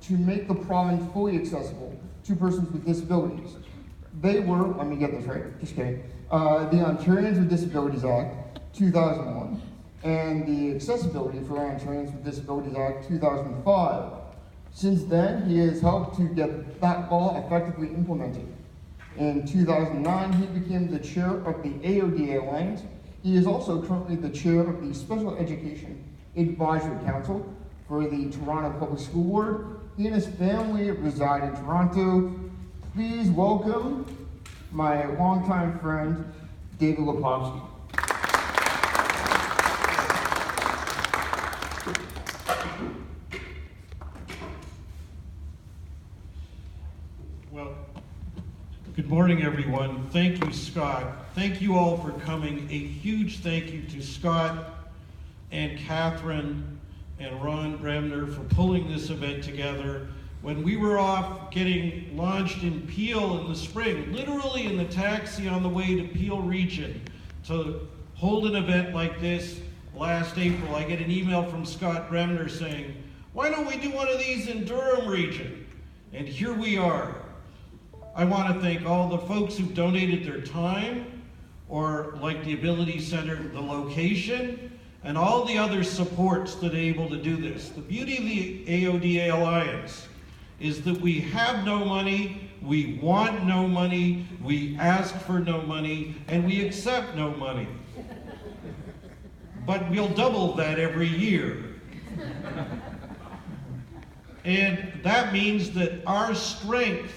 to make the province fully accessible to persons with disabilities. They were, let me get this right, just kidding, the Ontarians with Disabilities Act 2001 and the Accessibility for Ontarians with Disabilities Act 2005. Since then, he has helped to get that law effectively implemented. In 2009, he became the chair of the AODA Alliance. He is also currently the chair of the Special Education Advisory Council for the Toronto Public School Board. He and his family reside in Toronto. Please welcome my longtime friend, David Lepofsky. Well, good morning, everyone. Thank you, Scott. Thank you all for coming. A huge thank you to Scott and Catherine and Ron Bremner for pulling this event together. When we were off getting launched in Peel in the spring, literally in the taxi on the way to Peel Region to hold an event like this last April, I get an email from Scott Bremner saying, why don't we do one of these in Durham Region? And here we are. I want to thank all the folks who've donated their time, or like the Ability Center, the location, and all the other supports that are able to do this. The beauty of the AODA Alliance is that we have no money, we want no money, we ask for no money, and we accept no money. But we'll double that every year. And that means that our strength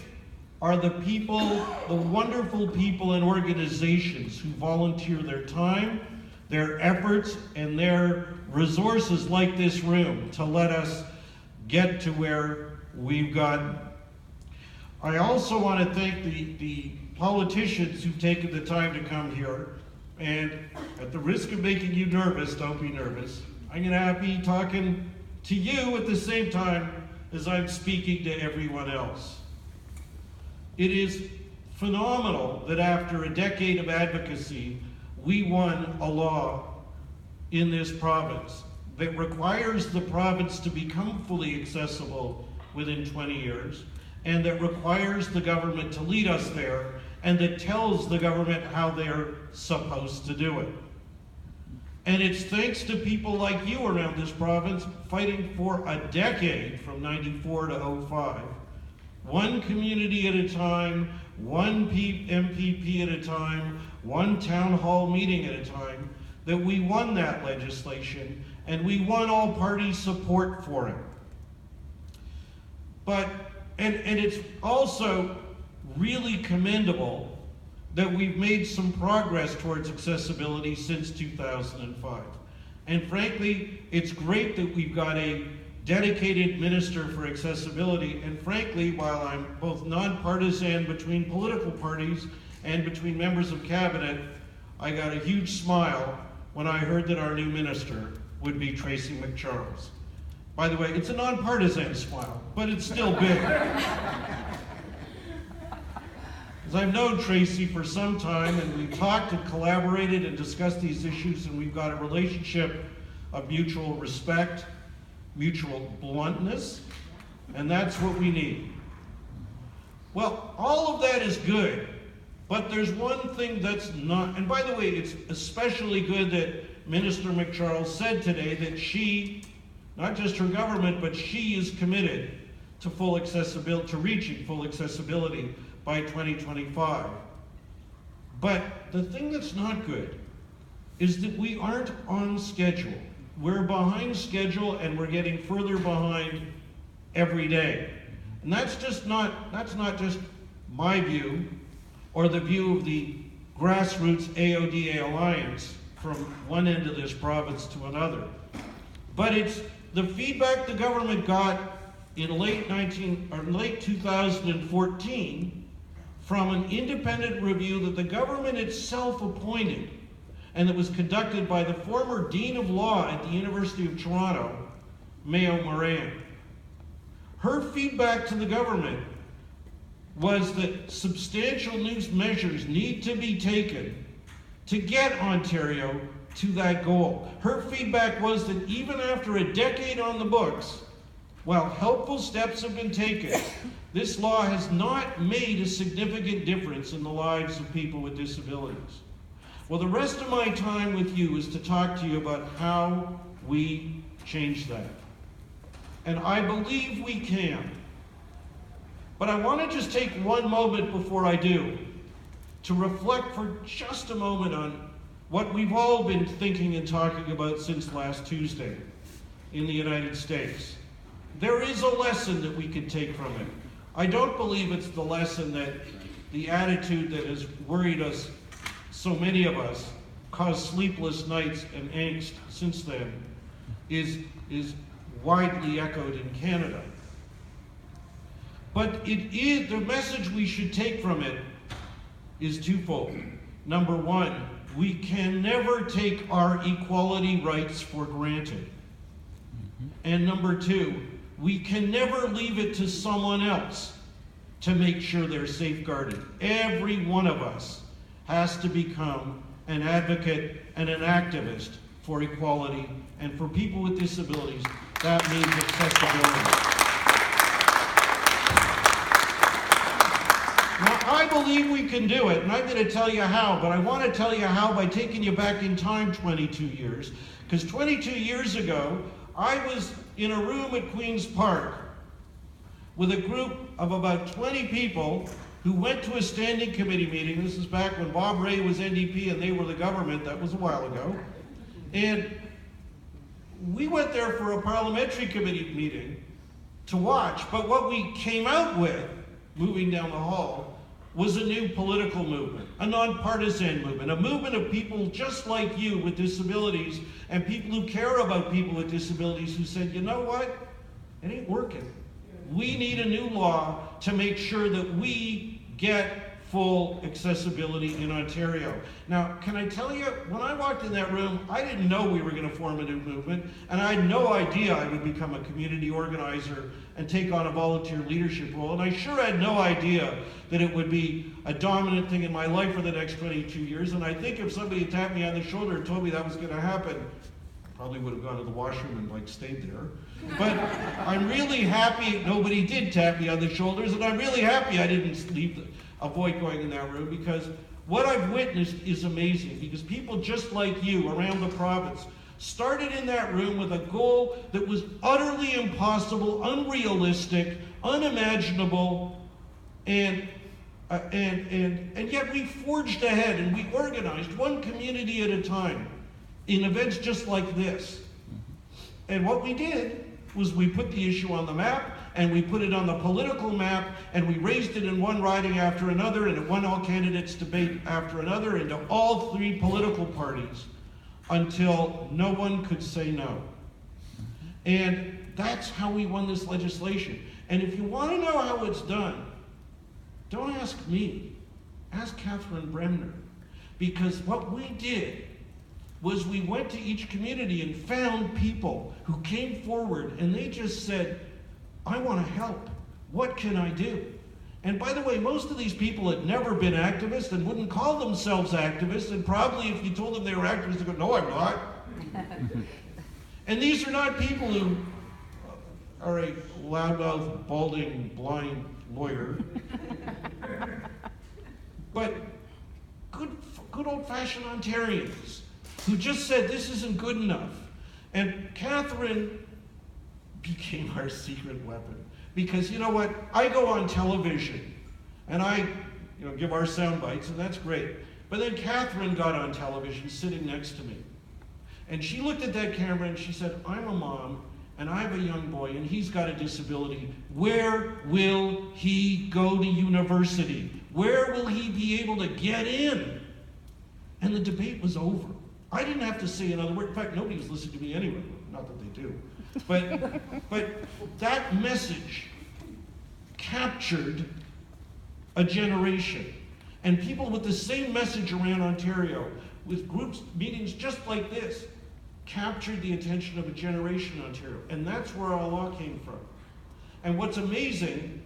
are the people, the wonderful people and organizations who volunteer their time, their efforts, and their resources like this room to let us get to where we've gotten. I also want to thank the politicians who've taken the time to come here, and at the risk of making you nervous, don't be nervous, I'm going to be talking to you at the same time as I'm speaking to everyone else. It is phenomenal that after a decade of advocacy, we won a law in this province that requires the province to become fully accessible within 20 years, and that requires the government to lead us there, and that tells the government how they're supposed to do it. And it's thanks to people like you around this province fighting for a decade from 94 to 05. One community at a time, one MPP at a time, one town hall meeting at a time, that we won that legislation, and we won all party support for it. And it's also really commendable that we've made some progress towards accessibility since 2005. And frankly, it's great that we've got a dedicated minister for accessibility, and frankly, while I'm both nonpartisan between political parties and between members of cabinet, I got a huge smile when I heard that our new minister would be Tracy McCharles. By the way, it's a nonpartisan smile, but it's still big. Because I've known Tracy for some time, and we've talked and collaborated and discussed these issues, and we've got a relationship of mutual respect, mutual bluntness, and that's what we need. Well, all of that is good, but there's one thing that's not, and by the way, it's especially good that Minister McCharles said today that she, not just her government, but she is committed to full accessibility, to reaching full accessibility by 2025. But the thing that's not good is that we aren't on schedule. We're behind schedule, and we're getting further behind every day. And that's not just my view or the view of the grassroots AODA Alliance from one end of this province to another. But it's the feedback the government got in late 2014 from an independent review that the government itself appointed, and that was conducted by the former Dean of Law at the University of Toronto, Mayo Moran. Her feedback to the government was that substantial new measures need to be taken to get Ontario to that goal. Her feedback was that even after a decade on the books, While helpful steps have been taken, this law has not made a significant difference in the lives of people with disabilities. Well, the rest of my time with you is to talk to you about how we change that. And I believe we can. But I want to just take one moment before I do to reflect for just a moment on what we've all been thinking and talking about since last Tuesday in the United States. There is a lesson that we can take from it. I don't believe it's the lesson that the attitude that has worried us, so many of us, caused sleepless nights and angst since then, is widely echoed in Canada. But the message we should take from it is twofold. Number one, we can never take our equality rights for granted. And number two, we can never leave it to someone else to make sure they're safeguarded. Every one of us has to become an advocate and an activist for equality, and for people with disabilities, that means accessibility. Now, I believe we can do it, and I'm going to tell you how, but I want to tell you how by taking you back in time 22 years, because 22 years ago, I was in a room at Queen's Park with a group of about 20 people who went to a standing committee meeting. This is back when Bob Rae was NDP and they were the government. That was a while ago. And we went there for a parliamentary committee meeting to watch. But what we came out with, moving down the hall, was a new political movement, a nonpartisan movement, a movement of people just like you with disabilities and people who care about people with disabilities who said, you know what? It ain't working. We need a new law to make sure that we get full accessibility in Ontario. Now, can I tell you, when I walked in that room, I didn't know we were going to form a new movement, and I had no idea I would become a community organizer and take on a volunteer leadership role, and I sure had no idea that it would be a dominant thing in my life for the next 22 years, and I think if somebody had tapped me on the shoulder and told me that was going to happen, I probably would have gone to the washroom and stayed there. But I'm really happy nobody did tap me on the shoulders, and I'm really happy I didn't avoid going in that room, because what I've witnessed is amazing, because people just like you around the province started in that room with a goal that was utterly impossible, unrealistic, unimaginable, and yet we forged ahead and we organized one community at a time in events just like this. And what we did was we put the issue on the map, and we put it on the political map, and we raised it in one riding after another, and it won all candidates debate after another into all three political parties until no one could say no. And that's how we won this legislation. And if you want to know how it's done, don't ask me, ask Catherine Bremner. Because what we did was we went to each community and found people who came forward and they just said, I want to help. What can I do? And by the way, most of these people had never been activists and wouldn't call themselves activists, and probably if you told them they were activists, they'd go, no, I'm not. And these are not people who are a loudmouth, balding, blind lawyer, but good old-fashioned Ontarians who just said this isn't good enough. And Catherine became our secret weapon. Because you know what? I go on television and I give our sound bites, and that's great. But then Catherine got on television sitting next to me. And she looked at that camera and she said, I'm a mom and I have a young boy and he's got a disability. Where will he go to university? Where will he be able to get in? And the debate was over. I didn't have to say another word. In fact, nobody was listening to me anyway. Not that they do. But that message captured a generation. And people with the same message around Ontario, with groups, meetings just like this, captured the attention of a generation in Ontario. And that's where our law came from. And what's amazing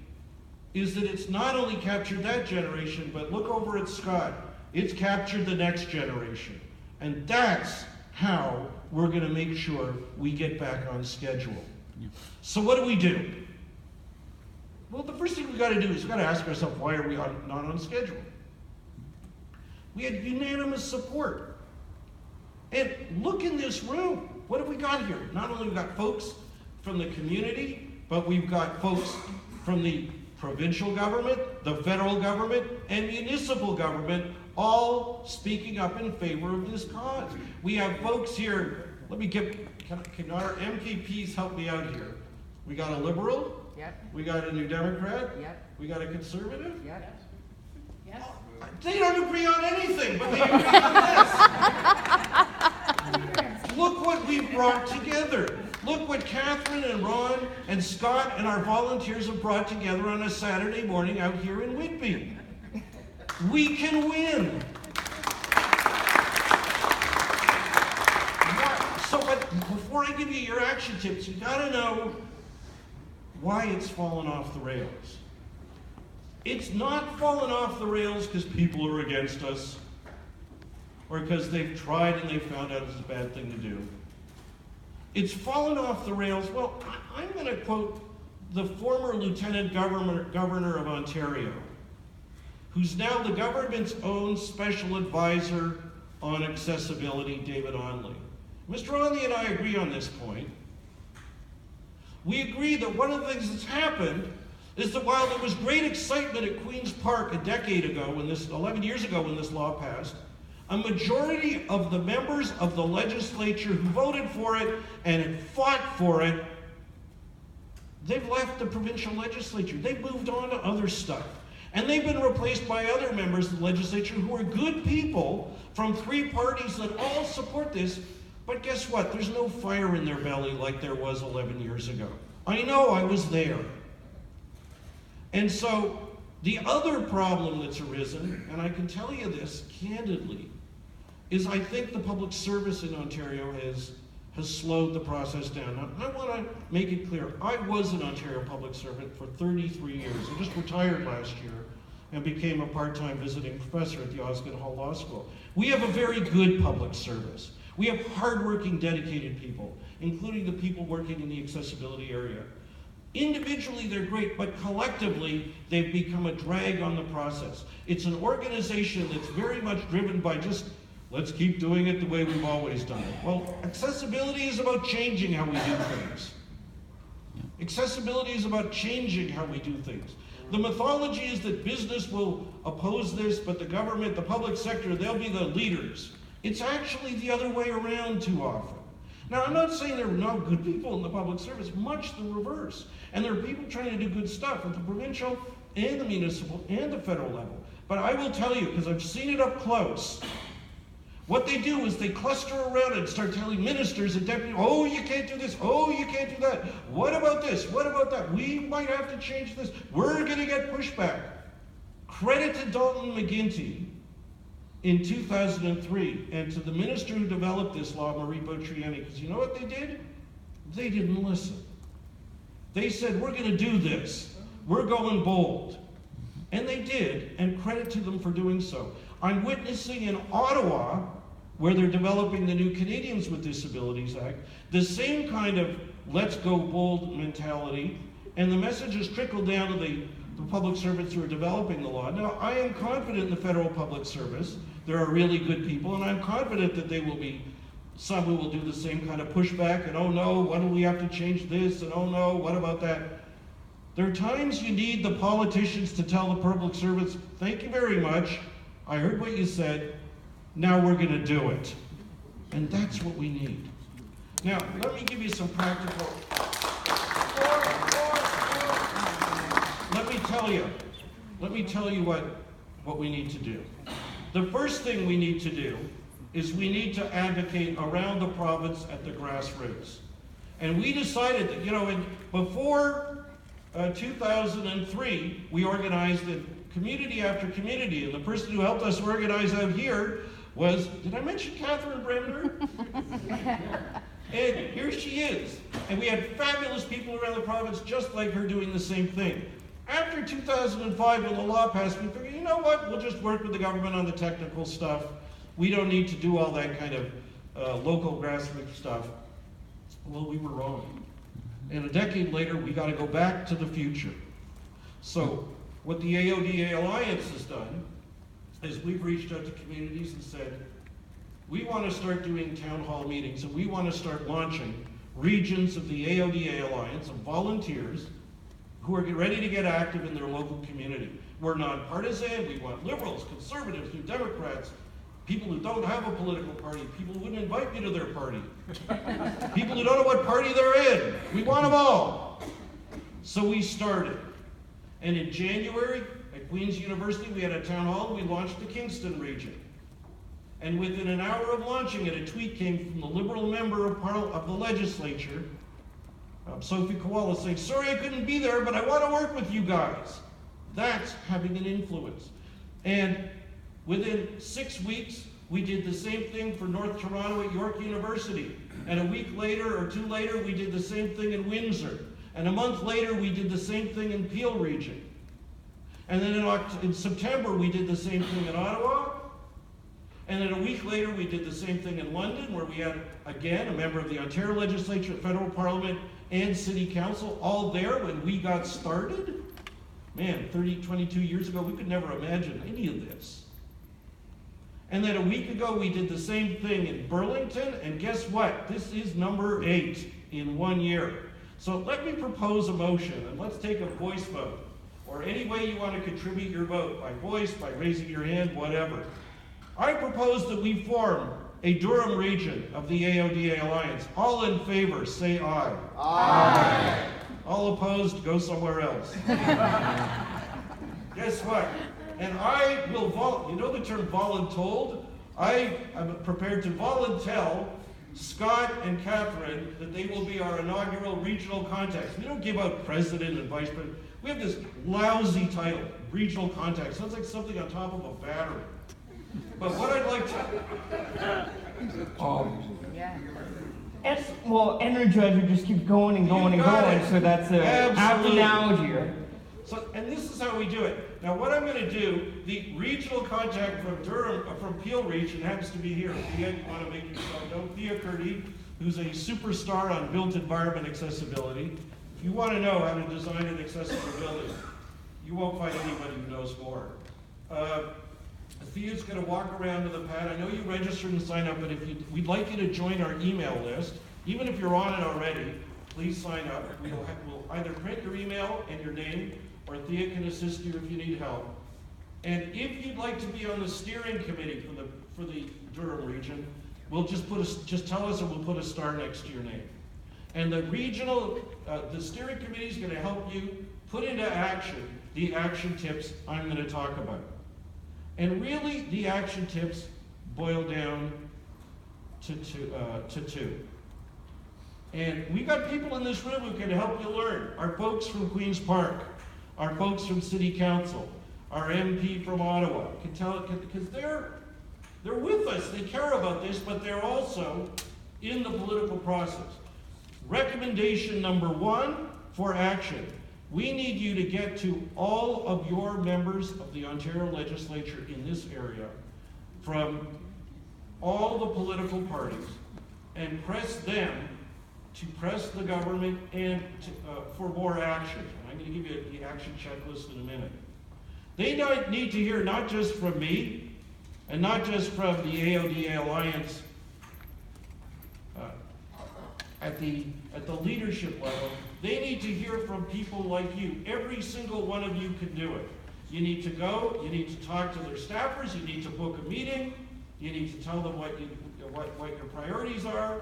is that it's not only captured that generation, but look over at Scott. It's captured the next generation. And that's how we're going to make sure we get back on schedule. So what do? Well, the first thing we got to do is we got to ask ourselves, why are we not on schedule? We had unanimous support. And look in this room. What have we got here? Not only have we got folks from the community, but we've got folks from the provincial government, the federal government, and municipal government all speaking up in favor of this cause. We have folks here, can our MPPs help me out here? We got a Liberal, Yep. we got a New Democrat, Yep. we got a Conservative. Yep. Yes. They don't agree on anything, but they agree on this. Look what we brought together. Look what Catherine and Ron and Scott and our volunteers have brought together on a Saturday morning out here in Whitby. We can win. But before I give you your action tips, you gotta know why it's fallen off the rails. It's not fallen off the rails because people are against us, or because they've tried and they've found out it's a bad thing to do. It's fallen off the rails. Well, I'm going to quote the former Lieutenant Governor of Ontario, who's now the government's own special advisor on accessibility, David Onley. Mr. Onley and I agree on this point. We agree that one of the things that's happened is that while there was great excitement at Queen's Park a decade ago, 11 years ago when this law passed, a majority of the members of the legislature who voted for it and fought for it, they've left the provincial legislature. They've moved on to other stuff. And they've been replaced by other members of the legislature who are good people from 3 parties that all support this. But guess what? There's no fire in their belly like there was 11 years ago. I know, I was there. And so the other problem that's arisen, and I can tell you this candidly, is I think the public service in Ontario has slowed the process down. Now, I want to make it clear, I was an Ontario public servant for 33 years. I just retired last year and became a part-time visiting professor at the Osgoode Hall Law School. We have a very good public service. We have hardworking, dedicated people, including the people working in the accessibility area. Individually, they're great, but collectively, they've become a drag on the process. It's an organization that's very much driven by just, let's keep doing it the way we've always done it. Well, accessibility is about changing how we do things. Accessibility is about changing how we do things. The mythology is that business will oppose this, but the government, the public sector, they'll be the leaders. It's actually the other way around too often. Now, I'm not saying there are no good people in the public service, much the reverse. And there are people trying to do good stuff at the provincial and the municipal and the federal level. But I will tell you, because I've seen it up close, what they do is they cluster around and start telling ministers and deputies, oh, you can't do this, oh, you can't do that. What about this? What about that? We might have to change this. We're going to get pushback. Credit to Dalton McGuinty in 2003, and to the minister who developed this law, Marie Botriani, because you know what they did? They didn't listen. They said, we're going to do this. We're going bold. And they did, and credit to them for doing so. I'm witnessing in Ottawa, where they're developing the new Canadians with Disabilities Act, the same kind of let's go bold mentality, and the message has trickled down to the public servants who are developing the law. Now, I am confident in the federal public service. There are really good people, and I'm confident that they will be some who will do the same kind of pushback, and oh no, why do we have to change this, and oh no, what about that? There are times you need the politicians to tell the public servants, thank you very much, I heard what you said, now we're going to do it. And that's what we need. Now, let me give you some practical... Let me tell you what we need to do. The first thing we need to do is we need to advocate around the province at the grassroots. And we decided that, before 2003, we organized in community after community, and the person who helped us organize out here was, did I mention Catherine Bremner? And here she is. And we had fabulous people around the province just like her doing the same thing. After 2005, when the law passed, we figured, you know what, we'll just work with the government on the technical stuff. We don't need to do all that kind of local grassroots stuff. Well, we were wrong. And a decade later, we got to go back to the future. So what the AODA Alliance has done is we've reached out to communities and said, we want to start doing town hall meetings, and we want to start launching regions of the AODA Alliance of volunteers who are ready to get active in their local community. We're nonpartisan. We want liberals, conservatives, New Democrats, people who don't have a political party, people who wouldn't invite me to their party, people who don't know what party they're in. We want them all. So we started. And in January, at Queen's University, we had a town hall. We launched the Kingston region. And within an hour of launching it, a tweet came from the Liberal member of the legislature, Sophie Koala, saying, sorry I couldn't be there, but I want to work with you guys. That's having an influence. And within 6 weeks, we did the same thing for North Toronto at York University. And a week later or two later, we did the same thing in Windsor. And a month later, we did the same thing in Peel region. And then in September, we did the same thing in Ottawa. And then a week later, we did the same thing in London, where we had, again, a member of the Ontario Legislature, Federal Parliament, and City Council all there when we got started. Man, 22 years ago, we could never imagine any of this. And then a week ago, we did the same thing in Burlington, and guess what? This is number 8 in 1 year. So let me propose a motion, and let's take a voice vote, or any way you want to contribute your vote, by voice, by raising your hand, whatever. I propose that we form a Durham region of the AODA Alliance. All in favor, say aye. Aye. All opposed, go somewhere else. Guess what? And I will, you know the term voluntold? I am prepared to voluntel Scott and Catherine that they will be our inaugural regional contacts. We don't give out president and vice president. We have this lousy title, regional contacts. Sounds like something on top of a battery. But what I'd like to... Yeah. Well, Energizer just keeps going and going and going, so that's an apt analogy. So, and this is how we do it. Now, what I'm going to do, the regional contact from Durham, from Peel region happens to be here. Thea, you want to make yourself known? Thea Curdy, who's a superstar on built environment accessibility. If you want to know how to design an accessible building, you won't find anybody who knows more. Thea's going to walk around to the pad. I know you registered and signed up, but we'd like you to join our email list. Even if you're on it already, please sign up. We'll either print your email and your name, or Thea can assist you if you need help. And if you'd like to be on the steering committee for the Durham region, we'll just tell us, and we'll put a star next to your name. And the the steering committee is going to help you put into action the action tips I'm going to talk about. And really, the action tips boil down to two. And we got people in this room who can help you learn. Our folks from Queen's Park, our folks from City Council, our MP from Ottawa can tell it, because they're with us. They care about this, but they're also in the political process. Recommendation number 1 for action. We need you to get to all of your members of the Ontario Legislature in this area from all the political parties and press them to press the government and for more action. And I'm going to give you the action checklist in a minute. They need to hear not just from me and not just from the AODA Alliance at the leadership level. They need to hear from people like you. Every single one of you can do it. You need to go, you need to talk to their staffers, you need to book a meeting, you need to tell them what your priorities are,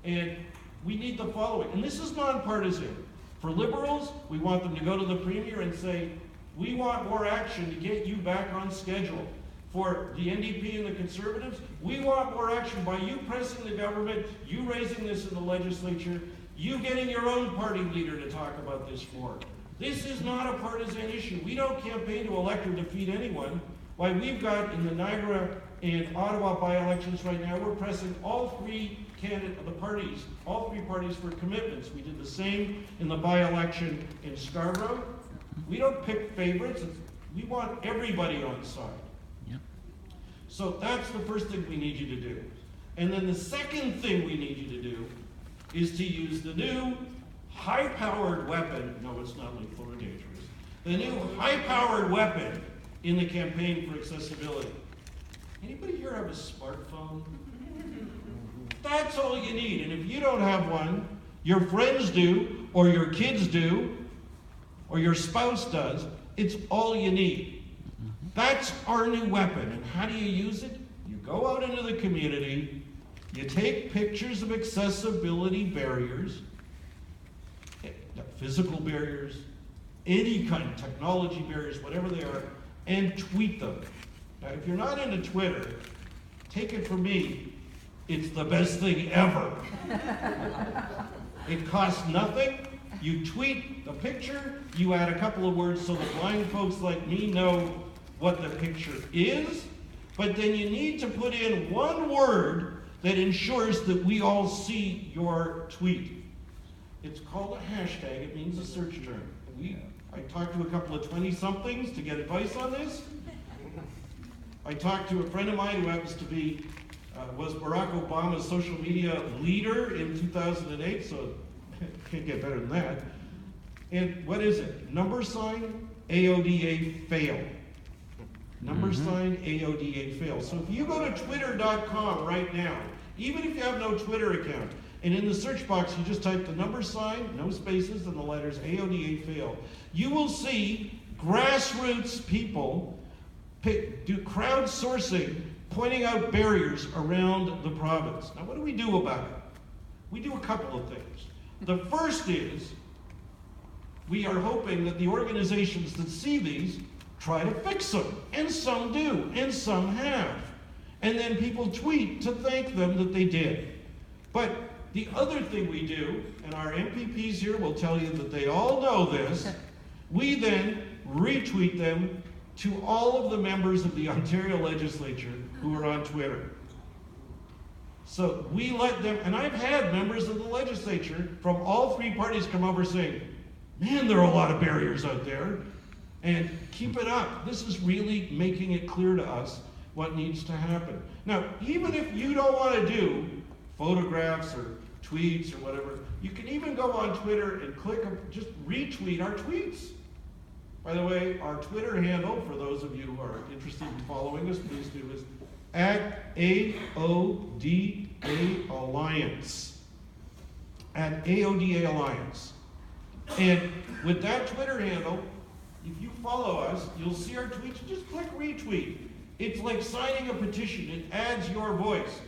and we need the following. And this is nonpartisan. For Liberals, we want them to go to the Premier and say, we want more action to get you back on schedule. For the NDP and the Conservatives, we want more action by you pressing the government, you raising this in the legislature, you getting your own party leader to talk about this more. This is not a partisan issue. We don't campaign to elect or defeat anyone. Why, we've got in the Niagara and Ottawa by-elections right now, we're pressing all three parties for commitments. We did the same in the by-election in Scarborough. We don't pick favorites. We want everybody on side. Yep. So that's the first thing we need you to do. And then the second thing we need you to do is to use the new high-powered weapon, no, it's not lethal or dangerous, the new high-powered weapon in the campaign for accessibility. Anybody here have a smartphone? That's all you need. And if you don't have one, your friends do, or your kids do, or your spouse does. It's all you need. That's our new weapon. And how do you use it? You go out into the community, you take pictures of accessibility barriers, physical barriers, any kind of technology barriers, whatever they are, and tweet them. Now, if you're not into Twitter, take it from me, it's the best thing ever. It costs nothing. You tweet the picture, you add a couple of words so the blind folks like me know what the picture is, but then you need to put in one word that ensures that we all see your tweet. It's called a hashtag. It means a search term. I talked to a couple of 20-somethings to get advice on this. I talked to a friend of mine who happens to be, was Barack Obama's social media leader in 2008, so can't get better than that. And what is it? Number sign, AODA fail. Number sign, AODA fail. So if you go to twitter.com right now, even if you have no Twitter account, and in the search box you just type the number sign, no spaces, and the letters AODA fail, you will see grassroots people do crowdsourcing, pointing out barriers around the province. Now, what do we do about it? We do a couple of things. The first is, we are hoping that the organizations that see these try to fix them, and some do, and some have. And then people tweet to thank them that they did. But the other thing we do, and our MPPs here will tell you that they all know this, we then retweet them to all of the members of the Ontario legislature who are on Twitter. So we let them, and I've had members of the legislature from all three parties come over saying, man, there are a lot of barriers out there, and keep it up. This is really making it clear to us what needs to happen. Now, even if you don't want to do photographs or tweets or whatever, you can even go on Twitter and just retweet our tweets. By the way, our Twitter handle, for those of you who are interested in following us, please do, is at AODA Alliance. At AODA Alliance. And with that Twitter handle, if you follow us, you'll see our tweets. Just click retweet. It's like signing a petition. It adds your voice.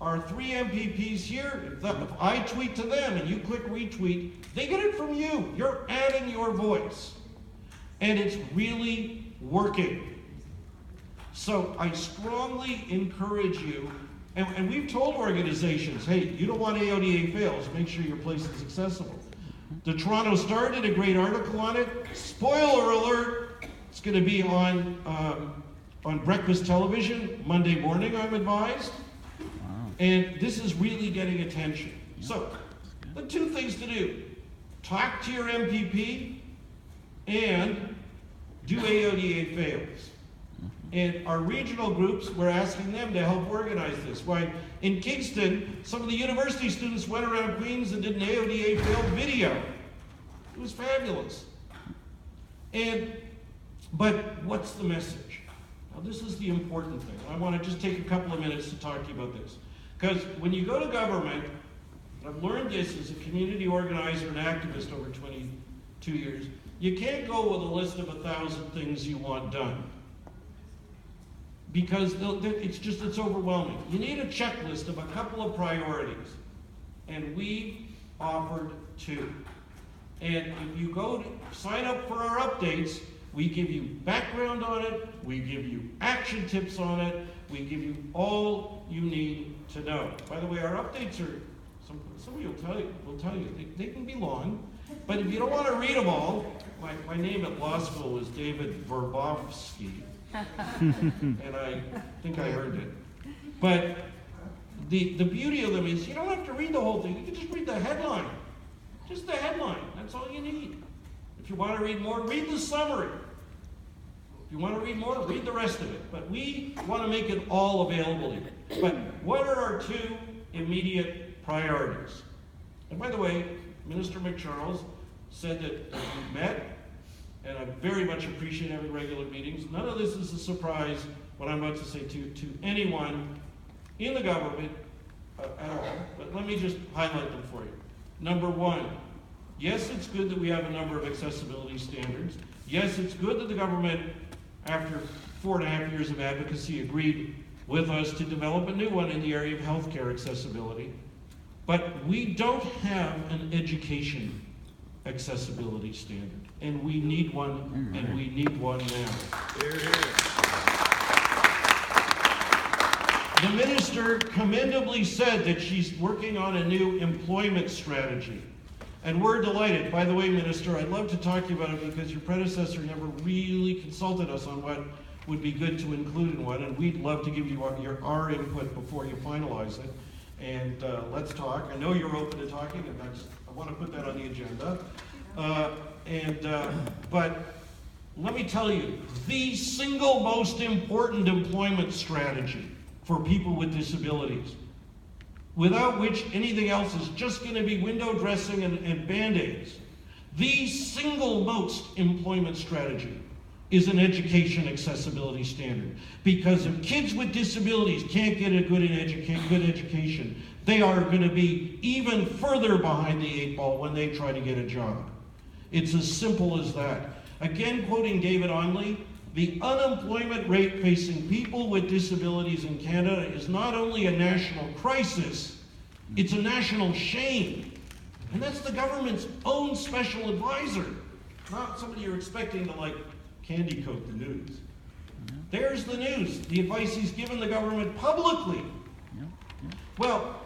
Our three MPPs here, if I tweet to them and you click retweet, they get it from you. You're adding your voice. And it's really working. So I strongly encourage you, and we've told organizations, hey, you don't want AODA fails, make sure your place is accessible. The Toronto Star did a great article on it. Spoiler alert, it's going to be on breakfast television Monday morning, I'm advised. And this is really getting attention. So, the two things to do. Talk to your MPP and do AODA fails. And our regional groups, we're asking them to help organize this. Why, in Kingston, some of the university students went around Queens and did an AODA failed video. It was fabulous. But what's the message? Now, this is the important thing. I want to just take a couple of minutes to talk to you about this. Because when you go to government, I've learned this as a community organizer and activist over 22 years, you can't go with a list of 1,000 things you want done. Because it's overwhelming. You need a checklist of a couple of priorities. And we offered two. And if you go to sign up for our updates, we give you background on it, we give you action tips on it, we give you all you need to know. By the way, our updates are, somebody will tell you, they can be long, but if you don't want to read them all, my name at law school was David Lepofsky, and I think I earned it. But the beauty of them is you don't have to read the whole thing, you can just read the headline. Just the headline, that's all you need. If you want to read more, read the summary. If you want to read more, read the rest of it. But we want to make it all available to you. But what are our two immediate priorities? And by the way, Minister McCharles said that we met, and I very much appreciate having regular meetings. None of this is a surprise, what I'm about to say to anyone in the government at all, but let me just highlight them for you. Number one, yes, it's good that we have a number of accessibility standards. Yes, it's good that the government, after 4.5 years of advocacy, agreed with us to develop a new one in the area of healthcare accessibility. But we don't have an education accessibility standard, and we need one, and we need one now. Here, here. The minister commendably said that she's working on a new employment strategy. And we're delighted. By the way, Minister, I'd love to talk to you about it because your predecessor never really consulted us on what would be good to include in one, and we'd love to give you our input before you finalize it. And let's talk. I know you're open to talking, and I want to put that on the agenda. But let me tell you, the single most important employment strategy for people with disabilities, without which anything else is just going to be window dressing and Band-Aids. The single most employment strategy is an education accessibility standard. Because if kids with disabilities can't get a good education, they are going to be even further behind the 8 ball when they try to get a job. It's as simple as that. Again, quoting David Onley, the unemployment rate facing people with disabilities in Canada is not only a national crisis, it's a national shame. And that's the government's own special advisor, not somebody you're expecting to like candy coat the news. There's the news, the advice he's given the government publicly. Well,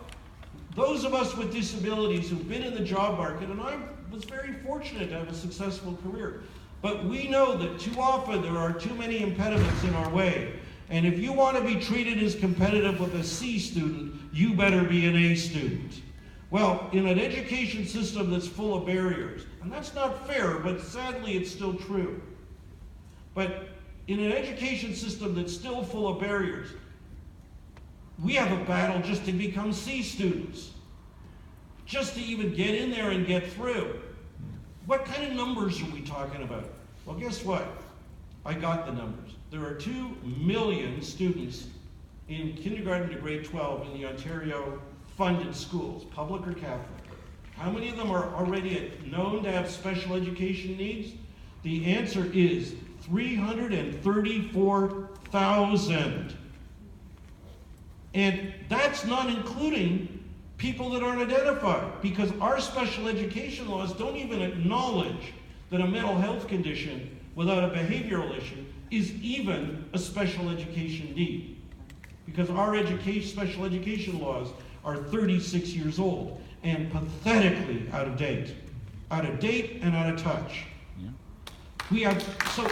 those of us with disabilities who've been in the job market, and I was very fortunate to have a successful career, but we know that too often there are too many impediments in our way. And if you want to be treated as competitive with a C student, you better be an A student. Well, in an education system that's full of barriers, and that's not fair, but sadly it's still true. But in an education system that's still full of barriers, we have a battle just to become C students, just to even get in there and get through. What kind of numbers are we talking about? Well, guess what? I got the numbers. There are 2 million students in kindergarten to grade 12 in the Ontario funded schools, public or Catholic. How many of them are already known to have special education needs? The answer is 334,000. And that's not including people that aren't identified, because our special education laws don't even acknowledge that a mental health condition without a behavioral issue is even a special education need. Because our special education laws are 36 years old and pathetically out of date. Out of date and out of touch. Yeah. We have, so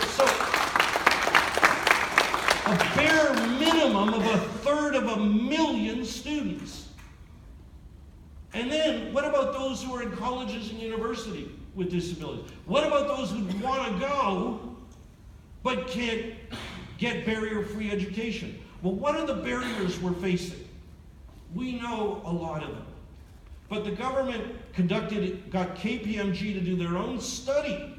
a bare minimum of 1/3 students. And then, what about those who are in colleges and universities with disabilities? What about those who want to go, but can't get barrier-free education? Well, what are the barriers we're facing? We know a lot of them. But the government got KPMG to do their own study.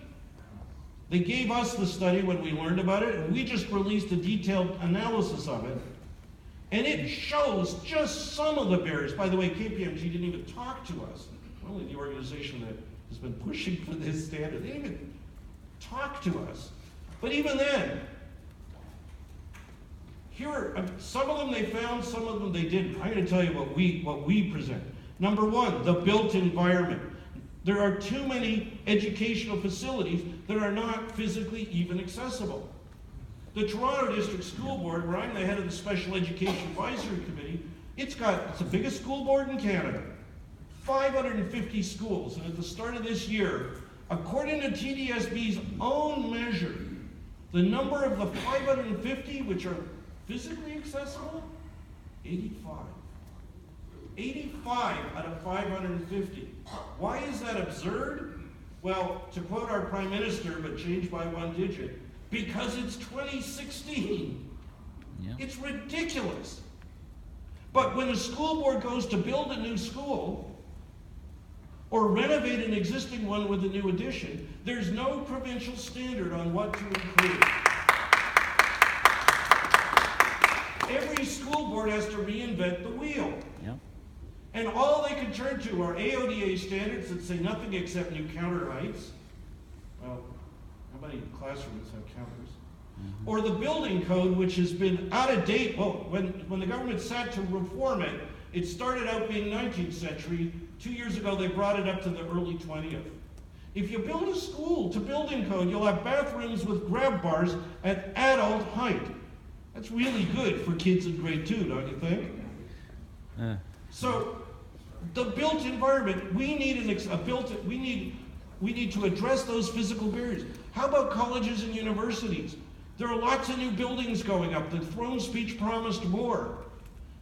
They gave us the study when we learned about it, and we just released a detailed analysis of it. And it shows just some of the barriers. By the way, KPMG didn't even talk to us. Only the organization that has been pushing for this standard. They didn't even talk to us. But even then, some of them they found, some of them they didn't. I'm going to tell you what we present. Number one, the built environment. There are too many educational facilities that are not physically even accessible. The Toronto District School Board, where I'm the head of the Special Education Advisory Committee, it's the biggest school board in Canada. 550 schools, and at the start of this year, according to TDSB's own measure, the number of the 550 which are physically accessible, 85. 85 out of 550. Why is that absurd? Well, to quote our Prime Minister, but changed by one digit, because it's 2016. Yeah. It's ridiculous. But when a school board goes to build a new school, or renovate an existing one with a new addition, there's no provincial standard on what to include. Every school board has to reinvent the wheel. Yeah. And all they can turn to are AODA standards that say nothing except new counter heights. Well, how many classrooms have counters? Or the building code, which has been out of date. Well, when the government sat to reform it, it started out being 19th century. 2 years ago, they brought it up to the early 20th. If you build a school to building code, you'll have bathrooms with grab bars at adult height. That's really good for kids in grade 2, don't you think? So, the built environment, we need to address those physical barriers. How about colleges and universities? There are lots of new buildings going up. The throne speech promised more.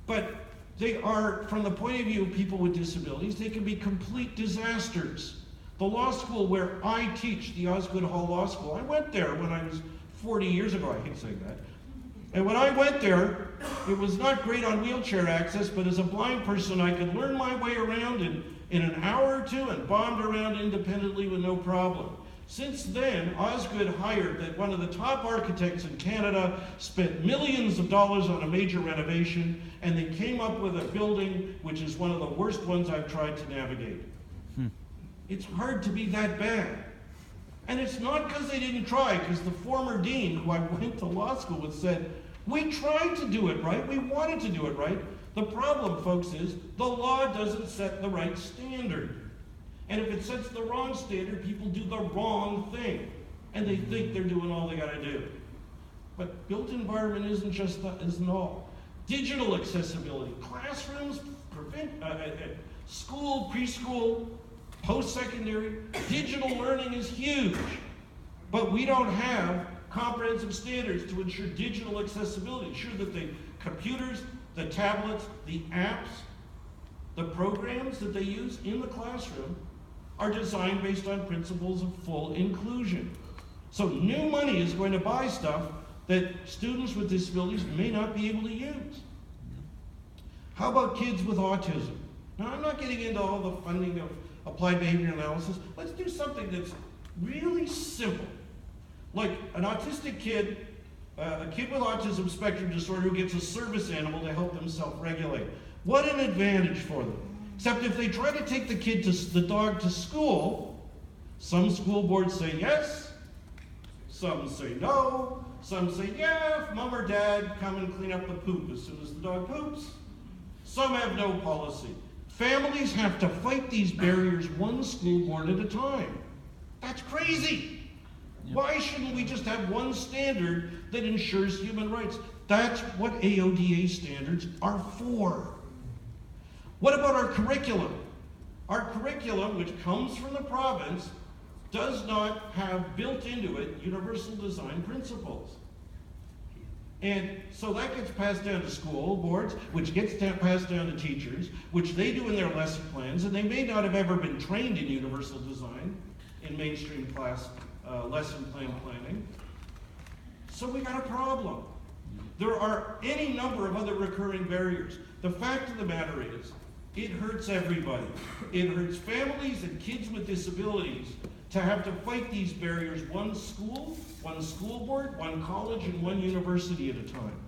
But they are, from the point of view of people with disabilities, they can be complete disasters. The law school where I teach, the Osgoode Hall Law School, I went there when I was 40 years ago. I hate saying that. And when I went there, it was not great on wheelchair access, but as a blind person, I could learn my way around in an hour or two and bombed around independently with no problem. Since then, Osgoode hired that one of the top architects in Canada, spent millions of dollars on a major renovation, and they came up with a building which is one of the worst ones I've tried to navigate. It's hard to be that bad. And it's not because they didn't try, because the former dean, who I went to law school with, said, we tried to do it right, we wanted to do it right. The problem, folks, is the law doesn't set the right standard. And if it sets the wrong standard, people do the wrong thing. And they think they're doing all they gotta do. But built environment isn't all. Digital accessibility, classrooms, school, preschool, post-secondary, digital learning is huge. But we don't have comprehensive standards to ensure digital accessibility, ensure that the computers, the tablets, the apps, the programs that they use in the classroom are designed based on principles of full inclusion. So new money is going to buy stuff that students with disabilities may not be able to use. How about kids with autism? Now, I'm not getting into all the funding of applied behavior analysis. Let's do something that's really simple. Like an autistic kid, a kid with autism spectrum disorder who gets a service animal to help them self-regulate. What an advantage for them. Except if they try to take the dog to school, some school boards say yes, some say no, some say, yeah, if mom or dad come and clean up the poop as soon as the dog poops. Some have no policy. Families have to fight these barriers one school board at a time. That's crazy. Yep. Why shouldn't we just have one standard that ensures human rights? That's what AODA standards are for. What about our curriculum? Our curriculum, which comes from the province, does not have built into it universal design principles. And so that gets passed down to school boards, which gets passed down to teachers, which they do in their lesson plans, and they may not have ever been trained in universal design in mainstream class lesson plan planning. So we got a problem. There are any number of other recurring barriers. The fact of the matter is, it hurts everybody. It hurts families and kids with disabilities to have to fight these barriers one school board, one college, and one university at a time.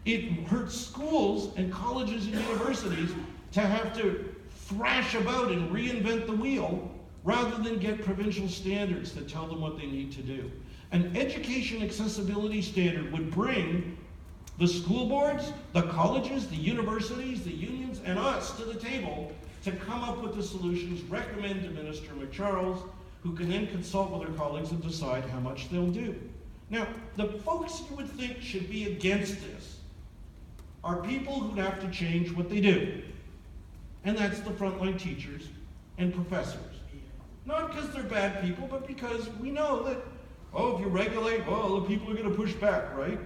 It hurts schools and colleges and universities to have to thrash about and reinvent the wheel rather than get provincial standards that tell them what they need to do. An education accessibility standard would bring the school boards, the colleges, the universities, the unions, and us to the table to come up with the solutions recommended to Minister McCharles, who can then consult with their colleagues and decide how much they'll do. Now, the folks you would think should be against this are people who'd have to change what they do. And that's the frontline teachers and professors. Not because they're bad people, but because we know that, oh, if you regulate, well, the people are going to push back, right?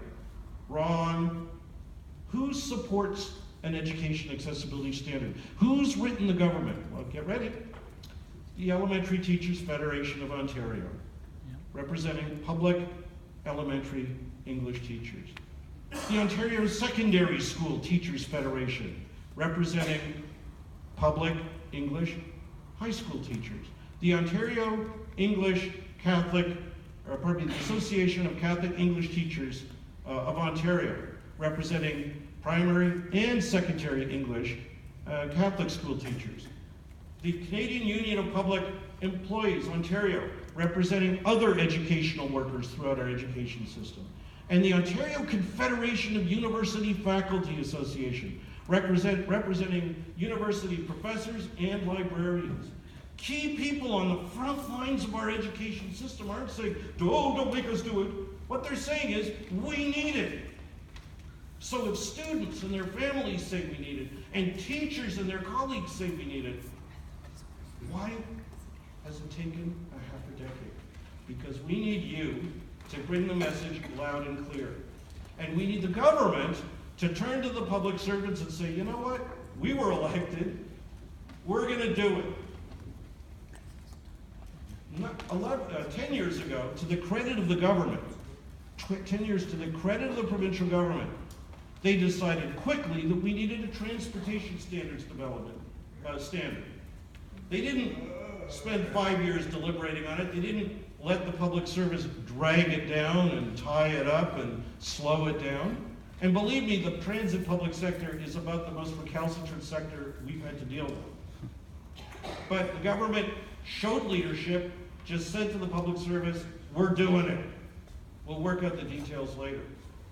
Wrong. Who supports an education accessibility standard? Who's written the government? Well, get ready. The Elementary Teachers Federation of Ontario, representing public elementary English teachers. The Ontario Secondary School Teachers Federation, representing public English high school teachers. The Ontario English Catholic, the Association of Catholic English Teachers of Ontario, representing primary and secondary English Catholic school teachers. The Canadian Union of Public Employees, Ontario, representing other educational workers throughout our education system. And the Ontario Confederation of University Faculty Association, representing university professors and librarians. Key people on the front lines of our education system aren't saying, oh, don't make us do it. What they're saying is, we need it. So if students and their families say we need it, and teachers and their colleagues say we need it, why has it taken a half a decade? Because we need you to bring the message loud and clear. And we need the government to turn to the public servants and say, you know what? We were elected. We're going to do it. 10 years ago, to the credit of the government, 10 years to the credit of the provincial government, they decided quickly that we needed a transportation standards development standard. They didn't spend 5 years deliberating on it. They didn't let the public service drag it down and tie it up and slow it down. And believe me, the transit public sector is about the most recalcitrant sector we've had to deal with. But the government showed leadership, just said to the public service, we're doing it. We'll work out the details later.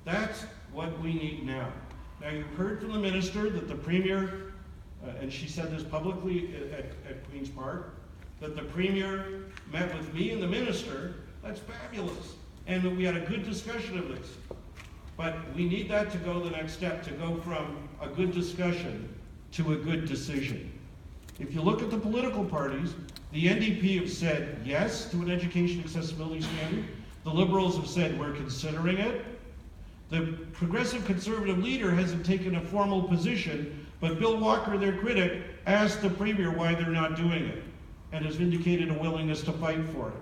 That's what we need now. Now, you've heard from the minister that the premier, and she said this publicly at Queen's Park, that the premier met with me and the minister. That's fabulous. And that we had a good discussion of this. But we need that to go the next step, to go from a good discussion to a good decision. If you look at the political parties, the NDP have said yes to an education accessibility standard. The Liberals have said we're considering it. The Progressive Conservative leader hasn't taken a formal position, but Bill Walker, their critic, asked the Premier why they're not doing it and has indicated a willingness to fight for it.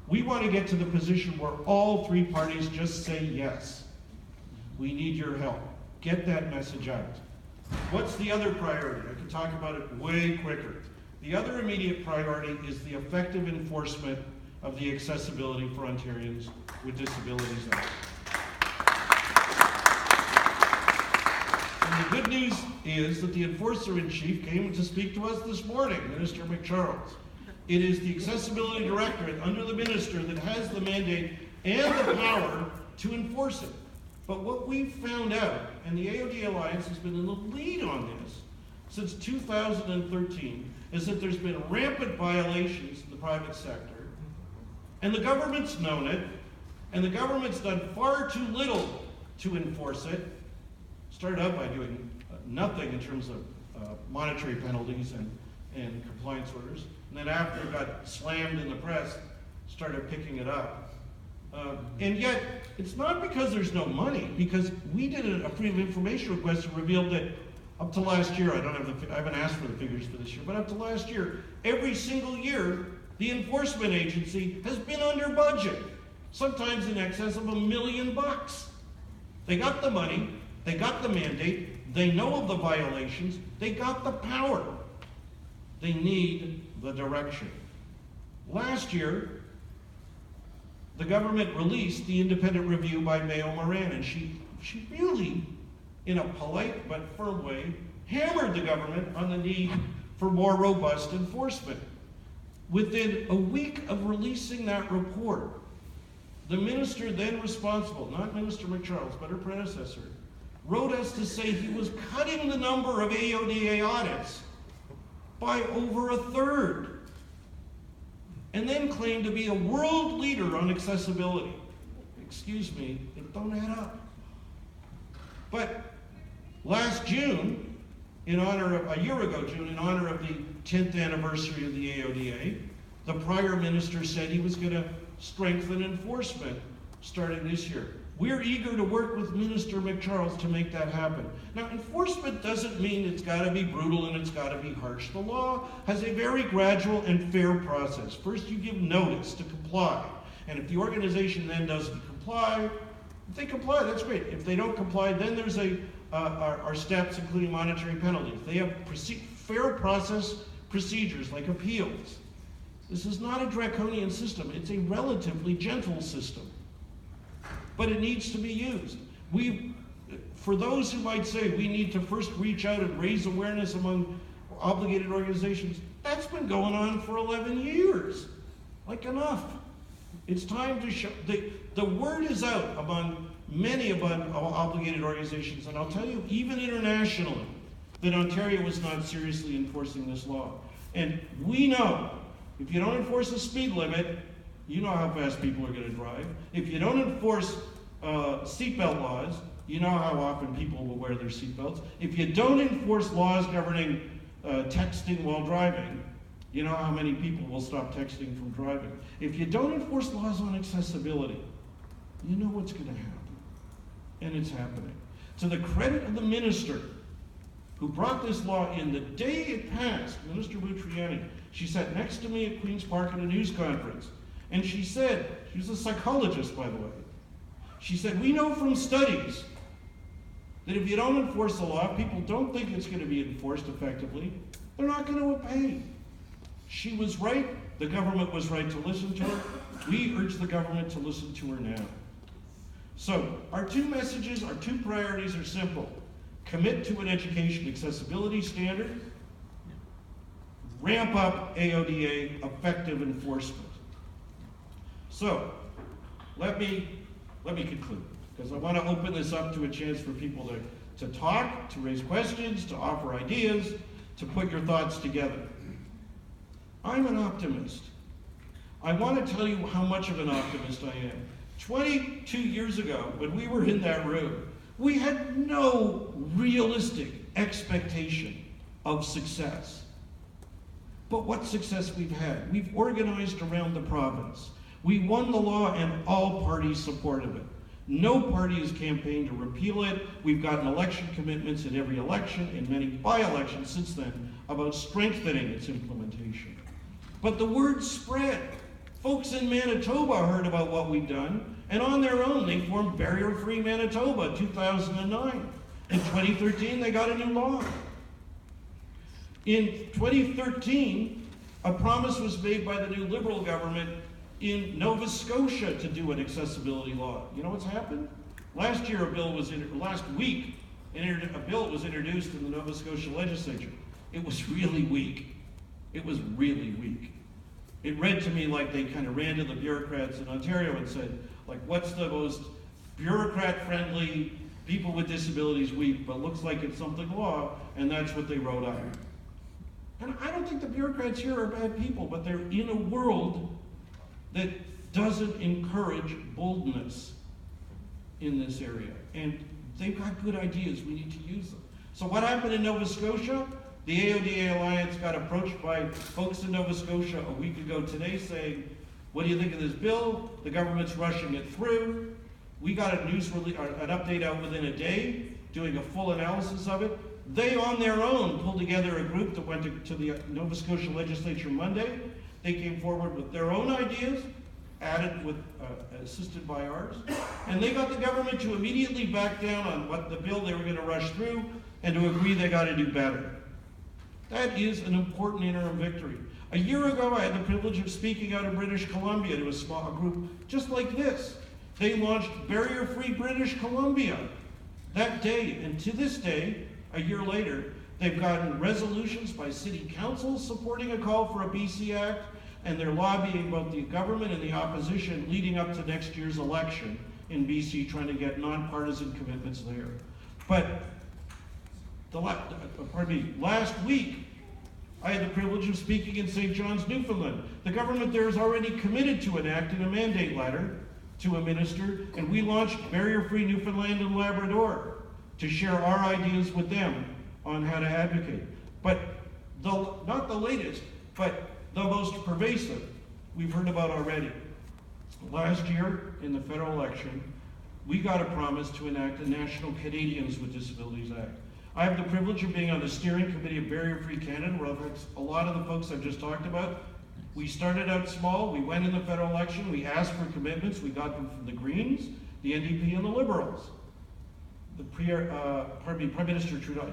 We want to get to the position where all three parties just say yes. We need your help. Get that message out. What's the other priority? I can talk about it way quicker. The other immediate priority is the effective enforcement of the Accessibility for Ontarians with Disabilities Act. And the good news is that the Enforcer-in-Chief came to speak to us this morning, Minister McCharles. It is the Accessibility Directorate under the Minister that has the mandate and the power to enforce it. But what we've found out, and the AODA Alliance has been in the lead on this since 2013, is that there's been rampant violations in the private sector, and the government's known it, and the government's done far too little to enforce it. Started out by doing nothing in terms of monetary penalties and compliance orders, and then after it got slammed in the press, started picking it up. And yet, it's not because there's no money, because we did a Freedom of Information request and revealed that up to last year, I haven't asked for the figures for this year, but up to last year, every single year, the enforcement agency has been under budget, sometimes in excess of $1 million. They got the money, they got the mandate, they know of the violations, they got the power. They need the direction. Last year, the government released the independent review by Mayo Moran, and she really, in a polite but firm way, hammered the government on the need for more robust enforcement. Within a week of releasing that report, the minister then responsible, not Minister McCharles, but her predecessor, wrote us to say he was cutting the number of AODA audits by over a third, and then claimed to be a world leader on accessibility. Excuse me, it don't add up. But last June, a year ago June, in honor of the 10th anniversary of the AODA, the prior minister said he was going to strengthen enforcement starting this year. We're eager to work with Minister McCharles to make that happen. Now, enforcement doesn't mean it's got to be brutal and it's got to be harsh. The law has a very gradual and fair process. First, you give notice to comply. And if the organization then doesn't comply, if they comply, that's great. If they don't comply, then there's our steps, including monetary penalties. They have fair process, procedures like appeals. This is not a draconian system. It's a relatively gentle system. But it needs to be used. For those who might say we need to first reach out and raise awareness among obligated organizations, that's been going on for 11 years. Like, enough. It's time to show, the word is out among many obligated organizations, and I'll tell you, even internationally, that Ontario was not seriously enforcing this law. And we know, if you don't enforce the speed limit, you know how fast people are going to drive. If you don't enforce seatbelt laws, you know how often people will wear their seatbelts. If you don't enforce laws governing texting while driving, you know how many people will stop texting from driving. If you don't enforce laws on accessibility, you know what's going to happen. And it's happening. To the credit of the minister who brought this law in the day it passed, Minister Butriani, she sat next to me at Queen's Park at a news conference, and she said, she was a psychologist, by the way, she said, we know from studies that if you don't enforce the law, people don't think it's going to be enforced effectively, they're not going to obey. She was right. The government was right to listen to her. We urge the government to listen to her now. So, our two messages, our two priorities are simple. Commit to an education accessibility standard. Ramp up AODA effective enforcement. So, let me conclude, because I want to open this up to a chance for people to talk, to raise questions, to offer ideas, to put your thoughts together. I'm an optimist. I want to tell you how much of an optimist I am. 22 years ago, when we were in that room, we had no realistic expectation of success. But what success we've had? We've organized around the province. We won the law and all parties supported it. No party has campaigned to repeal it. We've gotten election commitments in every election and many by-elections since then about strengthening its implementation. But the word spread. Folks in Manitoba heard about what we've done, and on their own they formed Barrier Free Manitoba in 2009. In 2013 they got a new law. In 2013, a promise was made by the new Liberal government in Nova Scotia to do an accessibility law. You know what's happened? Last week, a bill was introduced in the Nova Scotia legislature. It was really weak. It was really weak. It read to me like they kind of ran to the bureaucrats in Ontario and said, like, what's the most bureaucrat-friendly, people with disabilities week, but looks like it's something law, and that's what they wrote out. And I don't think the bureaucrats here are bad people, but they're in a world that doesn't encourage boldness in this area. And they've got good ideas, we need to use them. So what happened in Nova Scotia? The AODA Alliance got approached by folks in Nova Scotia a week ago today saying, what do you think of this bill? The government's rushing it through. We got a news release, an update out within a day, doing a full analysis of it. They, on their own, pulled together a group that went to the Nova Scotia legislature Monday. They came forward with their own ideas, assisted by ours, and they got the government to immediately back down on what the bill they were going to rush through and to agree they got to do better. That is an important interim victory. A year ago, I had the privilege of speaking out of British Columbia to a small group just like this. They launched Barrier Free British Columbia that day, and to this day, a year later, they've gotten resolutions by city councils supporting a call for a BC Act, and they're lobbying both the government and the opposition leading up to next year's election in BC, trying to get nonpartisan commitments there. But last week, I had the privilege of speaking in St. John's, Newfoundland. The government there is already committed to enacting a mandate letter to a minister, and we launched Barrier Free Newfoundland and Labrador to share our ideas with them on how to advocate. But not the latest, but the most pervasive we've heard about already. Last year, in the federal election, we got a promise to enact a National Canadians with Disabilities Act. I have the privilege of being on the steering committee of Barrier Free Canada, where a lot of the folks I've just talked about. We started out small, we went in the federal election, we asked for commitments, we got them from the Greens, the NDP, and the Liberals. Prime Minister Trudeau,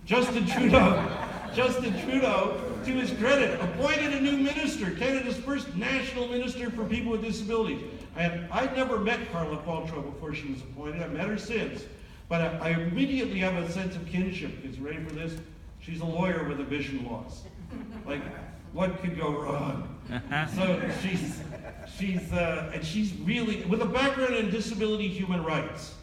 Justin Trudeau, to his credit, appointed a new minister, Canada's first national minister for people with disabilities. And I'd never met Carla Qualtrough before she was appointed. I've met her since. But I immediately have a sense of kinship. Is ready for this? She's a lawyer with a vision loss. Like, what could go wrong? So she's really, with a background in disability human rights.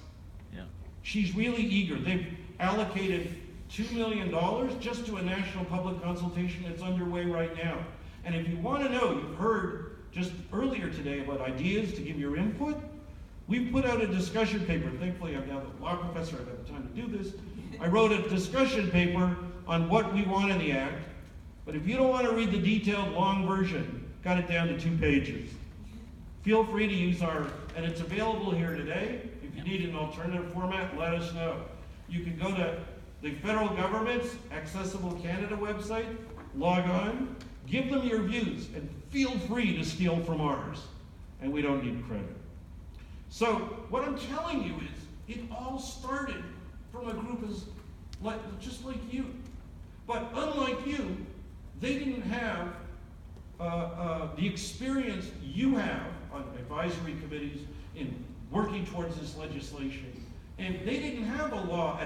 Yeah. She's really eager. They've allocated $2 million just to a national public consultation that's underway right now. And if you want to know, you've heard just earlier today about ideas to give your input. We've put out a discussion paper. Thankfully, I'm now the law professor. I've had the time to do this. I wrote a discussion paper on what we want in the Act. But if you don't want to read the detailed long version, got it down to 2 pages. Feel free to use and it's available here today. If you need an alternative format, let us know. You can go to the federal government's Accessible Canada website, log on, give them your views, and feel free to steal from ours. And we don't need credit. So what I'm telling you is, it all started from a group just like you. But unlike you, they didn't have the experience you have on advisory committees in working towards this legislation. And they didn't have a law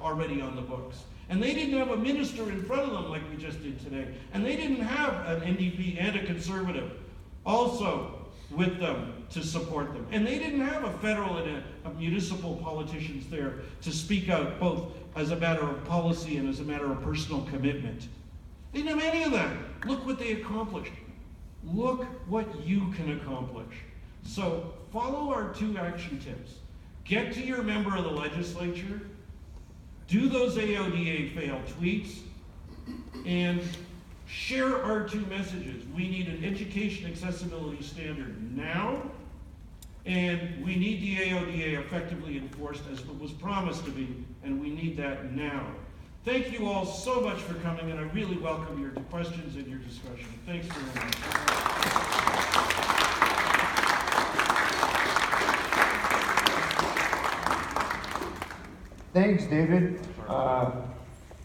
already on the books. And they didn't have a minister in front of them like we just did today. And they didn't have an NDP and a Conservative also with them to support them. And they didn't have a federal and a municipal politicians there to speak out both as a matter of policy and as a matter of personal commitment. They didn't have any of that. Look what they accomplished. Look what you can accomplish. So follow our 2 action tips. Get to your member of the legislature, do those AODA fail tweets, and share our 2 messages. We need an education accessibility standard now, and we need the AODA effectively enforced as it was promised to be, and we need that now. Thank you all so much for coming, and I really welcome your questions and your discussion. Thanks very much. Thanks, David.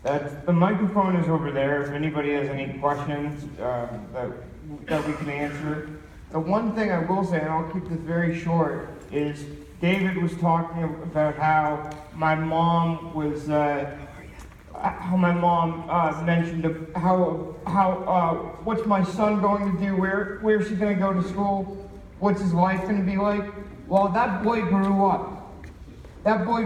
The microphone is over there. If anybody has any questions that we can answer. The one thing I will say, and I'll keep this very short, is David was talking about how my mom was. How my mom mentioned how what's my son going to do? Where's he going to go to school? What's his life going to be like? Well, that boy grew up. That boy